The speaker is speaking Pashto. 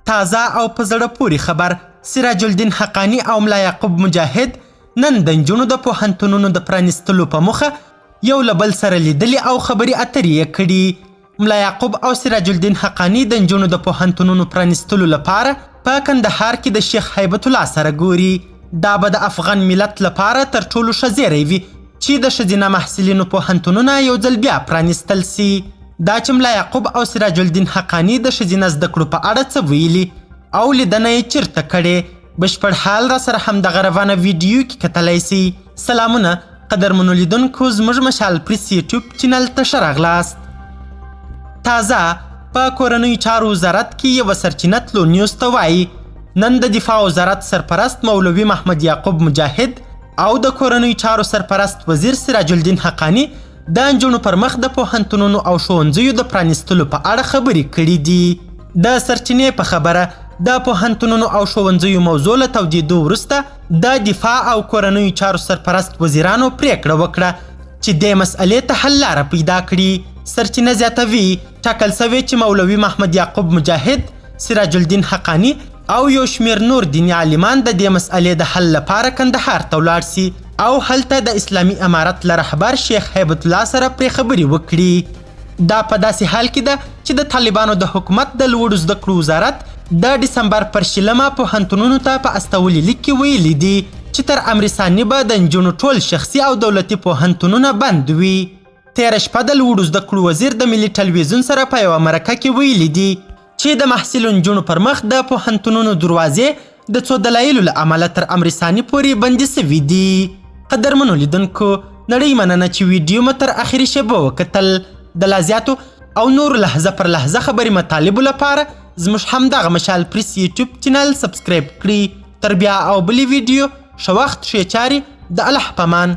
تازه او په زړه پورې خبر، سراج الدین حقانی او ملا یعقوب مجاهد نن د نجونو د پوهنتونونو د پرانیستلو په موخه یو له بل سره لیدلي او خبرې اترې یې کړي. ملا یعقوب او سراج الدین حقانی د نجونو د پوهنتونونو پرانیستلو لپاره په کندهار کې د شیخ هیبت الله سره ګوري. دا به د افغان ملت لپاره تر ټولو ښه زیری وي چې د ښځینه محصلینو پوهنتونونه یو ځل بیا پرانیستل سي. دا چې ملا یعقوب او سراج الدین حقانی د ښځینه زده کړو په اړه څه ویلي او لیدنه یې چیرته کړې، بشپړ حال را سره همدغه روانه ویډیو کې کتلی سي. سلامونه قدرمنو لیدونکو، زموږ مشال پریس یوټیوب چینل ته ښه راغلاست. تازه په کورنیو چارو وزارت کې یوه سرچینه تلو نیوز ته وایي نن د دفاع وزارت سرپرست مولوي محمد یعقوب مجاهد او د کورنیو چارو سرپرست وزیر سراج الدین حقانی د نجونو پر مخ د پوهنتونونو او ښوونځیو د پرانیستلو په اړه خبرې کړي دي. د سرچینې په خبره د پوهنتونونو او ښوونځیو موضوع له تودېدو وروسته د دفاع او کورنیو چارو سرپرست وزیرانو پریکړه وکړه چې دې مسئلې ته حل لاره پیدا کړي. سرچینه زیاتوي ټاکل سوې چې مولوي محمد یعقوب مجاهد، سراج الدین حقانی او یو شمیر نور دیني عالمان د دې مسئلې د حل لپاره کندهار ته ولاړ سي او هلته د اسلامي امارت له رهبر شیخ هیبت الله سره پرې خبرې وکړي. دا په داسې حال کې ده چې د طالبانو د حکومت د لوړو زده کړو وزارت د ډسمبر پر 20 پوهنتونونو ته په استولي لیک کې ویلي دي چې تر امر ثاني به د نجونو ټول شخصي او دولتي پوهنتونونه بند وي. تېره شپه د لوړو زده کړو وزیر د ملي ټلویزیون سره په یوه مرکه کې ویلي دي چې د محصلو نجونو پر مخ د پوهنتونونو دروازې د څو دلایلو له امله تر امر ثاني پورې بندي سوي دي. قدرمنو لیدونکو، نړۍ مننه چې ویډیو مو تر اخري شیبه وکتل. د لا زیاتو او نور لحظه پر لحظه خبرې مطالبو لپاره زموږ همدغه مشال پریس یوټیوب چینل سبسکرایب کړئ. تر بیا او بلې ویډیو ښه وخت ښې چارې، د الله په امان.